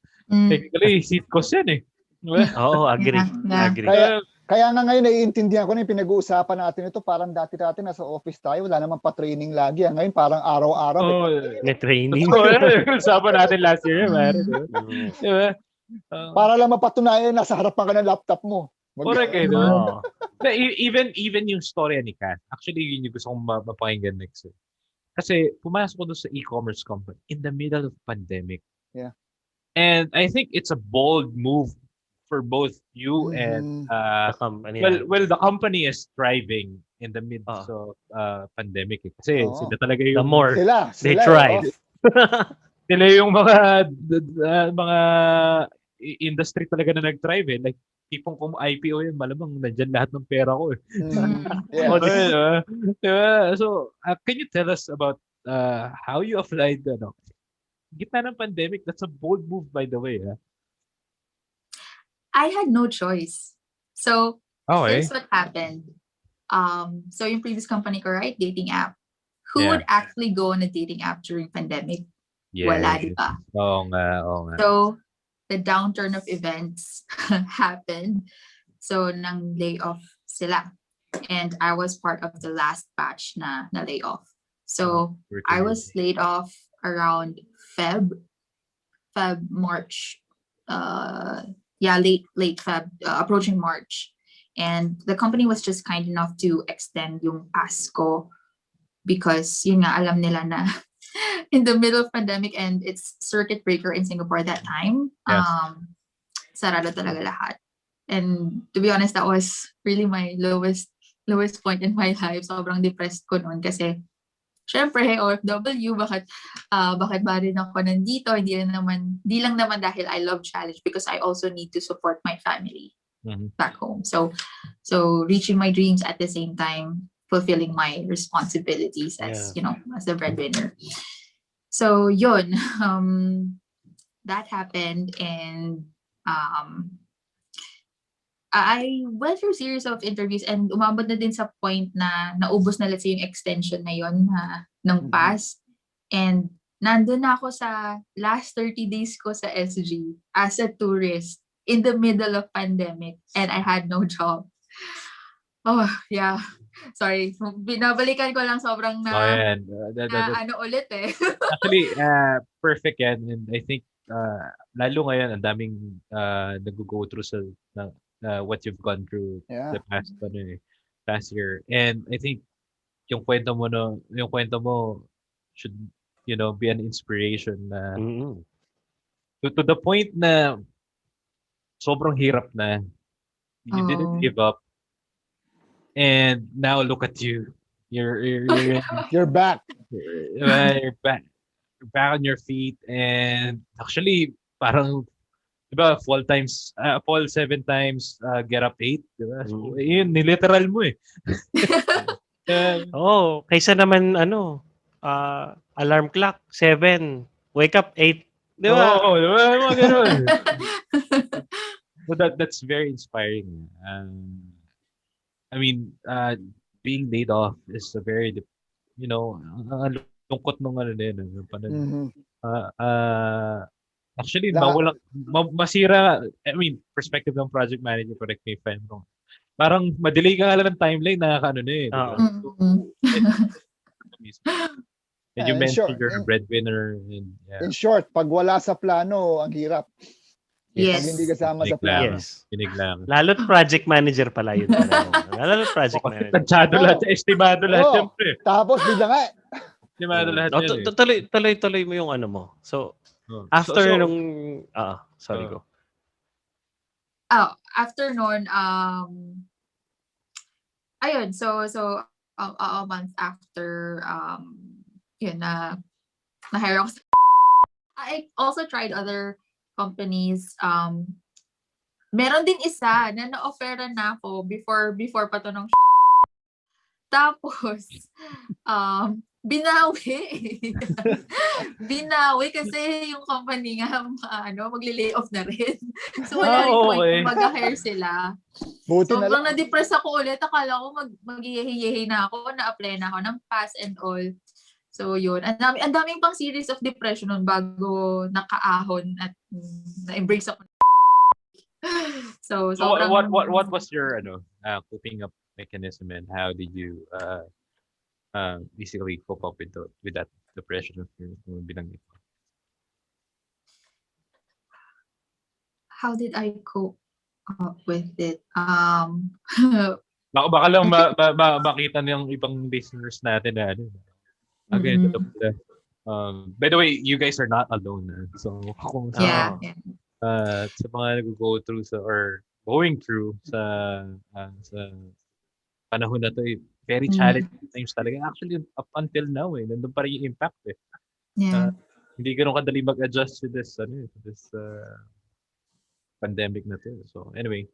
Technically, seat cost yan Diba? Oo, agree. Kaya nga ngayon, naiintindihan ko na yung pinag-uusapan natin ito. Parang dati-dati nasa office tayo, wala namang pa-training lagi. Ngayon, parang araw-araw. May training. Usapan natin last year, diba? Para lang mapatunayan, nasa harapan ka ng laptop mo. Correct Even yung story ni Kath, actually yun yung gusto kong mapakinggan next. Kasi pumasok ko doon sa e-commerce company in the middle of pandemic. Yeah. And I think it's a bold move for both you and the company. The company is thriving in the midst of pandemic. Kasi sila talaga yung the more they thrive. Sila yung mga industry talaga na nag-thrive Like tipong kung IPO yun, malamang nandyan lahat ng pera ko Diba? So, can you tell us about how you applied gitna ng pandemic? That's a bold move, by the way. I had no choice. So, here's what happened. So yung previous company ko, right? Dating app. Who would actually go on a dating app during pandemic? Wala, diba? Oo nga. So, the downturn of events happened. So, nang layoff sila. And I was part of the last batch na layoff. So, I was laid off around March. Late Feb, approaching March. And the company was just kind enough to extend yung pass ko because yun nga, alam nila na in the middle of pandemic and it's circuit breaker in Singapore that time, sarado talaga lahat. And to be honest, that was really my lowest point in my life. Sobrang depressed ko noon kasi syempre, OFW, bakit ba rin ako nandito? Hindi lang naman dahil I love challenge because I also need to support my family back home. So reaching my dreams at the same time, fulfilling my responsibilities as, as a breadwinner. So yun, that happened and I went through a series of interviews and umabot na din sa point na naubos na let's say yung extension na yon ng pass. And nandun na ako sa last 30 days ko sa SG as a tourist in the middle of pandemic and I had no job. Oh, yeah. Sorry. Binabalikan ko lang sobrang ulit Actually, perfect yan. And I think lalo ngayon ang daming nag-go through sa what you've gone through the past year. And I think yung kwento mo should be an inspiration na to the point na sobrang hirap na you didn't give up. And now look at you. You're back. You're back on your feet and actually parang diba, fall 7 times, get up 8, diba? So, yun, niliteral mo kaysa naman alarm clock 7, wake up 8. Di ba? Oo, mga ganun. So that's very inspiring. I mean, being laid off is a very, ang lungkot nung ano din, ano, Mhm. ah, ah, actually, La masira, I mean, perspective ng project manager, correct me if I'm wrong. Parang madelay ka nga lang ng timeline, nakakaano na eh, di ba? Oo. So, Mm. mismo. And you in mentioned short, you're a breadwinner, and yeah, in short, pag wala sa plano, ang hirap. Pag hindi Yes. kasama sa kinig lang, plano. Yes. kinig lang. Lalo't project manager pala yun talaga. Lalo't project Kasi manager. tansyado lahat, Oo. estimado lahat, Oo. syempre. Tapos bigla nga, Estimado lahat yan eh. Tuloy mo yung ano mo. So, Oh. after So, nung... sorry, uh, go. After nun, ayun, so a month after, yun na-hire ako. I also tried other companies. Meron din isa na na-offeran na ako before pa to ng tapos, binawi. Binawi kasi yung company nga, magle-lay off na rin. So, wala rin point okay. kung mag-hire sila. buti na Sobrang lang. na-depress ako ulit. Akala ko mag-iyehi na ako, na-apply na ako ng pass and all. So, yun. Ang daming pang series of depression nun bago nakaahon at na-embrace ako. So, So sobrang... what was your coping up mechanism, and how did you basically cope up with that depression of yung binanggit mo? How did I cope up with it? Baka lang makita ng ibang listeners natin na ano. Again, by the way, you guys are not alone. So kung Yeah. sa mga nag-go through or going through sa panahon na to, very challenging times talaga. Actually, up until now, nandun pa rin yung impact eh. Yeah. Hindi ganun kadali mag-adjust to this pandemic na to. So anyway,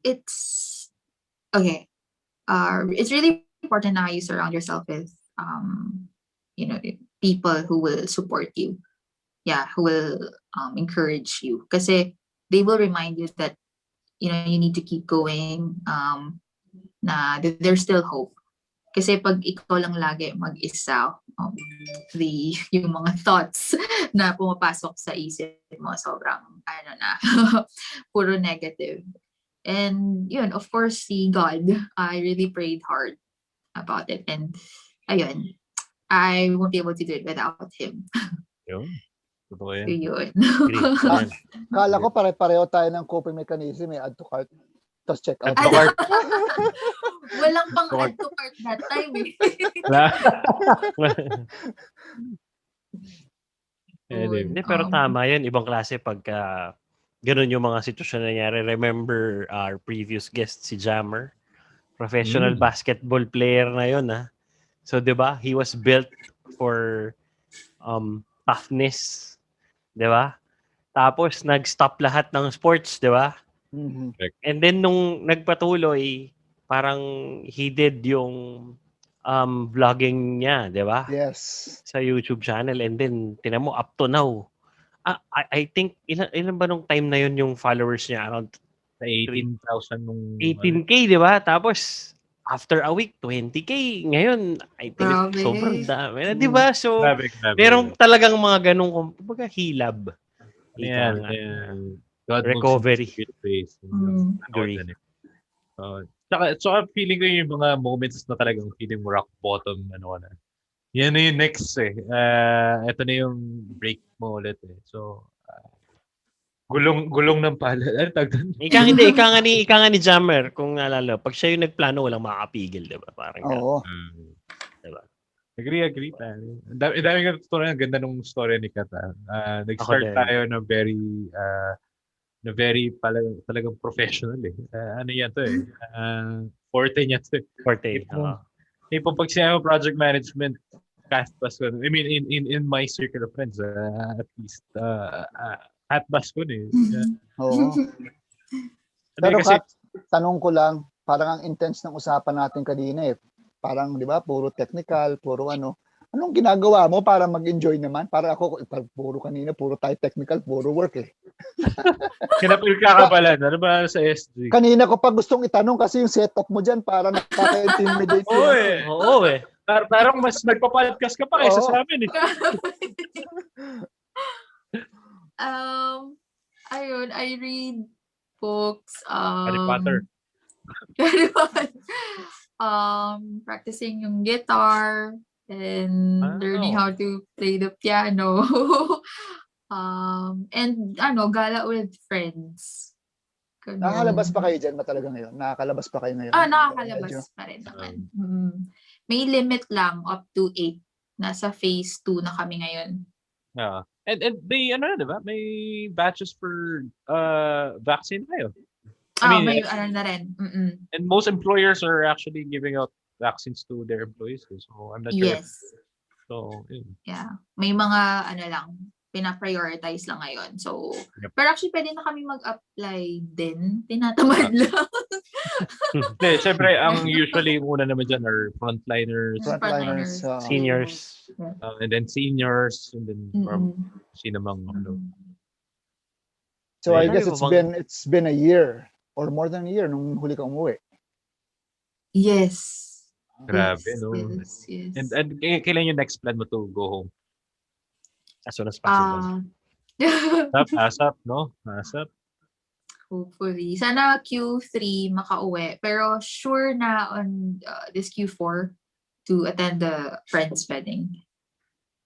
It's okay. It's really important now you surround yourself with people who will support you. Yeah, who will encourage you. Kasi they will remind you that you need to keep going. Na there's still hope. Kasi pag ikaw lang lagi mag-isa, yung mga thoughts na pumapasok sa isip mo, sobrang, puro negative. And yun, of course, si God, I really prayed hard about it. And ayun, I won't be able to do it without Him. yun. Totoo So yan. yun. Kala ko pare-pareho tayo ng coping mechanism, add to cart. Tapos check out. Add to cart. Walang pang add to cart that time eh. Hindi, pero tama yun. Ibang klase pagka ganun yung mga sitwasyon na nangyari. Remember our previous guest, si Jammer. Professional basketball player na yun. So, di ba? He was built for toughness. Di ba? Tapos, nag-stop lahat ng sports. Di ba? Mhm. And then, nung nagpatuloy, parang he did yung vlogging niya. Di ba? Yes. Sa YouTube channel. And then, tinan mo, up to now. I think, ilan ba nung time na yun yung followers niya? Around 18,000 nung 18K, di ba? Tapos, after a week, 20K. Ngayon, I think Grabe. sobrang dami na, di ba? So, grabe. merong talagang mga ganong, kumbaga, hilab. Ika Ayan, nga. God Recovery. moves in good ways. Agree. Tsaka feeling ko yung mga moments na talagang feeling mo rock bottom, yan na yung next eh. Ito na yung break mo ulit eh. So, gulong ng pala. Ano tawag doon? Ika nga ni Jammer, kung naalala, pag siya yung nagplano, walang makakapigil, di ba? Parang Oo. diba? Agree. Ang dami ka story. Ang ganda nung story ni Kath. Nag-start tayo na very talagang professional eh. Ano yan to eh. Forte niya to eh. Forte. Pag sinabi project management, Kath Bascon, I mean, in my circle of friends, at least, Kath Bascon eh. Oo. Pero Kat, tanong ko lang, parang ang intense ng usapan natin kanina eh. Parang, di ba, puro technical, puro ano. Ano Anong ginagawa mo para mag-enjoy naman? Para ako, puro tayo technical, puro work eh. Kinapagkakabalan. Ano ba sa SG? Kanina ko pa gustong itanong kasi yung setup mo dyan para nakaka-intimidate Oo yun. eh. Oo eh. Parang mas nagpa-podcast ka pa kaysa Oo. sa amin eh. Ayun, I read books. Harry Potter. Practicing yung guitar and learning how to play the piano. And gala with friends. Ganun. Nakakalabas pa kayo dyan ba talaga ngayon? Nakakalabas pa kayo ngayon? Nakakalabas pa rin naman. May limit lang up to 8. Nasa phase 2 na kami ngayon. Yeah. And may diba? May batches for vaccine kayo. May na rin. And most employers are actually giving out vaccines to their employees. So I'm not sure. Yes. So, yun. Yeah. May mga pina-prioritize lang ngayon. So, Yep. pero actually pwede na kami mag-apply din. Tinatamad lang. Siyempre, ang usually muna naman dyan are frontliners, Seniors. and then seniors, and then sino mang So I May guess it's been a year or more than a year nung huli ka umuwi. Yes. Grabe, Yes, no? yes. And kailan yung next plan mo to go home? As soon as possible. ASAP, no? ASAP. Hopefully. Sana Q3 makauwi. Pero sure na on this Q4 to attend the friend's wedding.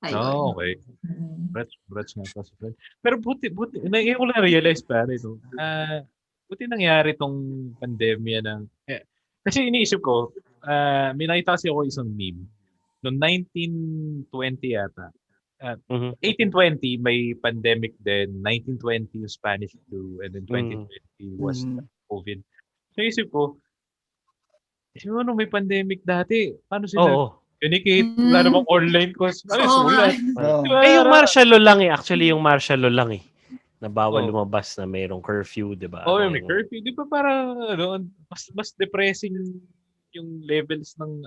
Ayun. Oh, okay. Congrats nga pa sa friend. Pero buti, ngayon ko lang realize pare, no? Buti nangyari tong pandemya ng... kasi iniisip ko, may nakita kasi ako isang meme. Noong 1920 yata. 1820 may pandemic din. 1920 yung Spanish flu. And then 2020 was COVID. So isip ko, ano may pandemic dati? Paano sila communicate? Wala namang online course. Sulat? Yung martial law lang eh. Actually, yung martial law lang eh. Na bawal lumabas na mayroong curfew, di ba? May curfew. Di ba parang mas depressing yung levels ng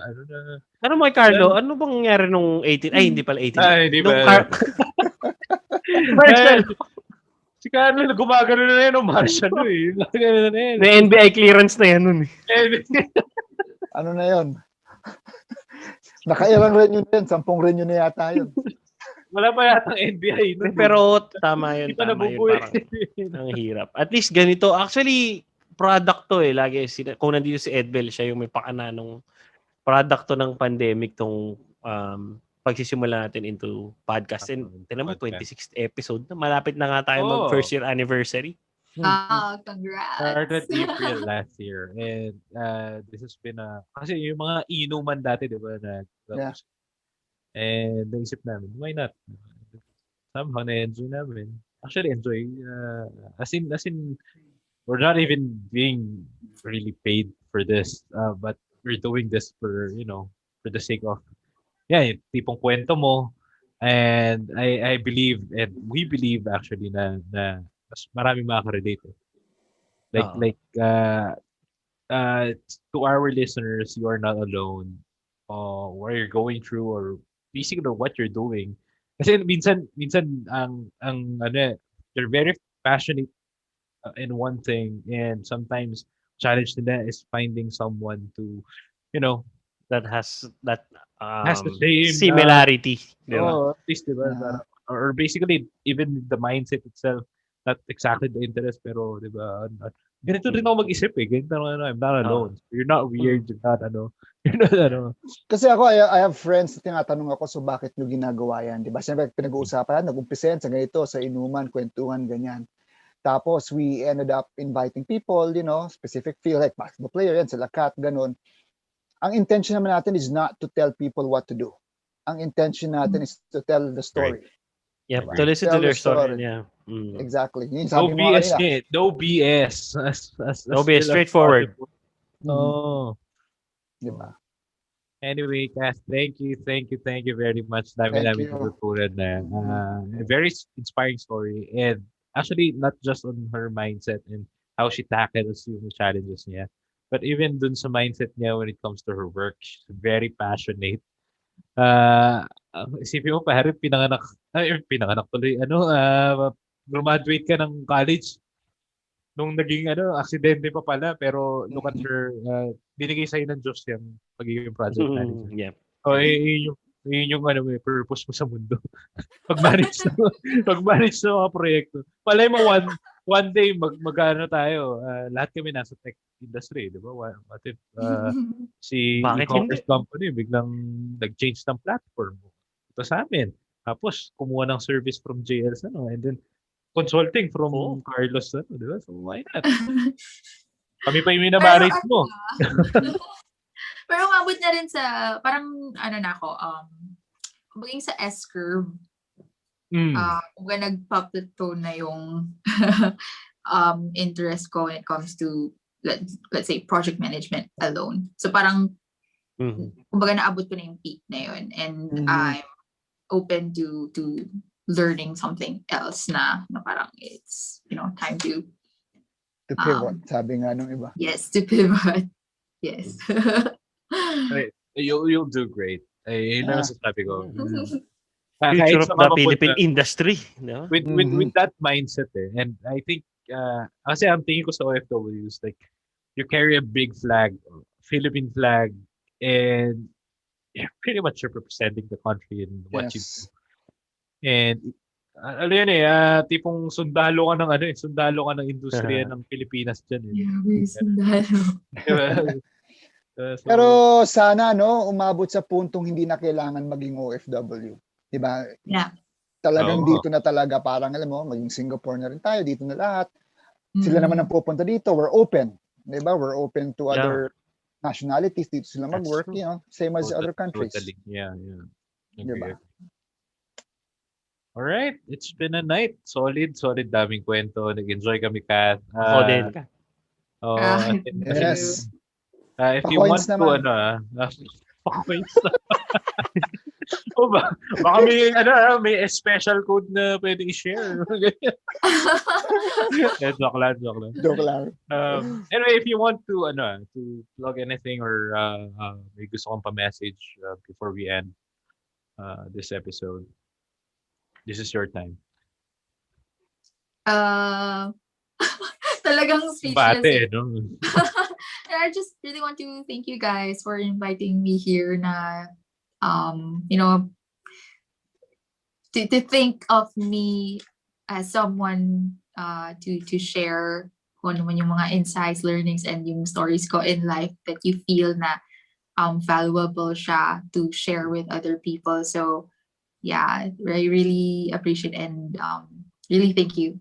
Ano mo kay Carlo? Ano bang nangyari nung 18? Ay, hindi pala 18. Hindi ba? Martial. Si Carlo, gumagano na yun ng martial law eh. May NBA clearance na yan nun eh. Ano na yun? Nakailang renyo na yun. 10 renyo na yata yun. Wala pa yata NBA. Pero tama yun. Parang ang hirap. At least ganito. Actually, product to eh. Lagi, kung nandito si Edbel, siya yung may pakana nung product to ng pandemic tong pagsisimula natin into podcast. And tinan mo, 26th episode na. Malapit na nga tayo mag first year anniversary. Congrats. Started April last year. And this has been kasi yung mga inuman dati, di ba? And naisip namin, why not? Somehow na-enjoy namin. Actually, enjoy. As in, we're not even being really paid for this. But we're doing this for the sake of, yung tipong kwento mo. And I believe, and we believe actually na mas maraming makaka-relate. To our listeners, you are not alone. What you're going through or basically what you're doing. Kasi minsan they're very passionate in one thing, and sometimes challenge nila is finding someone to, that has has the same similarity. At least, diba? Or basically, even the mindset itself, not exactly the interest, pero, diba, ganito rin ako mag-isip eh. Ganito, I'm not alone. You're not weird. You're not, Kasi ako, I have friends na tinatanong ako, so bakit nyo ginagawa yan? Diba? Siyempre, pinag-uusapan, nag-umpisa yan sa ganito, sa inuman, kwentuhan, ganyan. Tapos, we ended up inviting people, specific field, like basketball player, yan, sila Kath, ganun. Ang intention naman natin is not to tell people what to do. Ang intention natin is to tell the story. Yep, to listen to their story. Yeah. Exactly. No BS yet. No BS. No BS. Straightforward. Diba? Anyway, Kath, thank you very much. Dami namin natutunan na. A very inspiring story. And actually, not just on her mindset and how she tackles yung challenges niya, but even dun sa mindset niya when it comes to her work. She's very passionate. isipin mo pare, pinanganak tuloy, graduate ka ng college nung naging aksidente pa pala, pero look at her, binigay sa'yo ng Diyos yung pagiging project manager. Yeah. So, yun yung purpose mo sa mundo. Pag-manage ng mga proyekto. Palay mo one day magano tayo, lahat kami nasa tech industry, di ba? What if si Bakit e-commerce hindi? company biglang nag-change ng platform ito sa amin. Tapos kumuha ng service from JL's and then consulting from Carlos di ba? So why not? Kami pa yung minamarriage mo. Pero umabot na rin sa, parang, maging sa S-curve, kung nagpa-plateau na yung interest ko when it comes to, let's say, project management alone. So parang, kumbaga naabot ko na yung peak na yun. And I'm open to learning something else na parang it's, time to pivot, sabi nga nung iba. Yes, to pivot. Yes. Right. You'll do great. Yun ang sasabi ko. Future of the Philippine industry. No? With that mindset and I think kasi ang tingin ko sa OFWs, like you carry a big flag, Philippine flag, and pretty much you're representing the country in what you do. And tipong sundalo ka ng industriya ng Pilipinas dyan. Sundalo. Pero sana umabot sa puntong hindi na kailangan maging OFW. Diba? Yeah. Talagang dito na talaga, parang alam mo, maging Singapore na rin tayo, dito na lahat. Sila naman ang pupunta dito, we're open. Diba? We're open to other nationalities, dito sila mag-work, same as other countries. Totally. Yeah. Diba? Alright, it's been a night. Solid, daming kwento. Nag-enjoy kami, Kath. Ako din. Yes. If you want to, pa-coins na. Baka may special code na pwede i-share. Joke lang. Anyway, if you want to plug anything or may gusto kong pa-message before we end this episode, this is your time. Talagang speechless. Bate, no? I just really want to thank you guys for inviting me here na, to think of me as someone to share kung ano man yung mga insights, learnings, and yung stories ko in life that you feel na valuable siya to share with other people. So, yeah, I really appreciate and really thank you,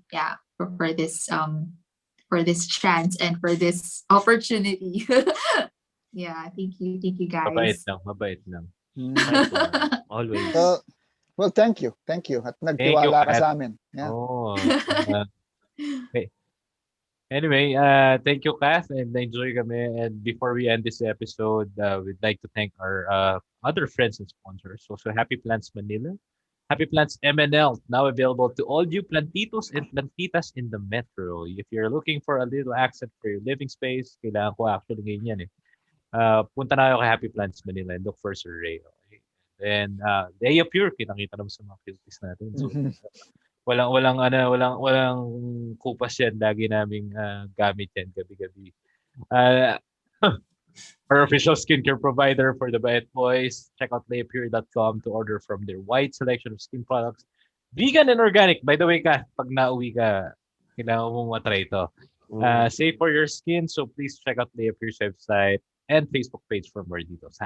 for this chance and for this opportunity. Yeah, thank you guys. Mabait lang. Always. Well, thank you. At nagtiwala ka sa amin. Yeah. Okay. Anyway, thank you, Kath, and enjoy kami. And before we end this episode, we'd like to thank our other friends and sponsors. So Happy Plants Manila, Happy Plants MNL, now available to all you plantitos and plantitas in the metro. If you're looking for a little accent for your living space, kailangan ko actually ngayon yan punta na kayo kay Happy Plants Manila and look for Sir Ray. Okay? And leiapure, kinakita naman sa mga filters natin. So, walang kupas yan. Lagi naming gamit yan gabi-gabi. Our official skincare provider for the Baet Boys. Check out leiapure.com to order from their wide selection of skin products. Vegan and organic. By the way, pag nauwi ka, kailangan mo matry ito. Safe for your skin, so please check out leiapure's website and Facebook page for more details.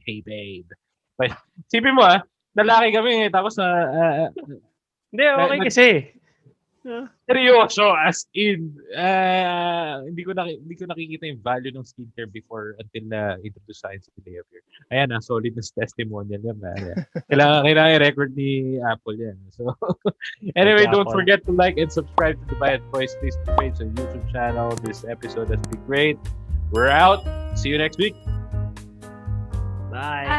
#HeyBabe. But, sipin mo lalaki kami tapos Hindi, okay kasi. Seryoso, as in, hindi ko nakikita yung value ng skincare before until na introduce sa akin si leiapure. Ayan, solid na testimonial yan. Kailangan i-record ni Apple yan. So, anyway, don't forget to like and subscribe to the Baet Boys Facebook page and YouTube channel. This episode has been great. We're out. See you next week. Bye.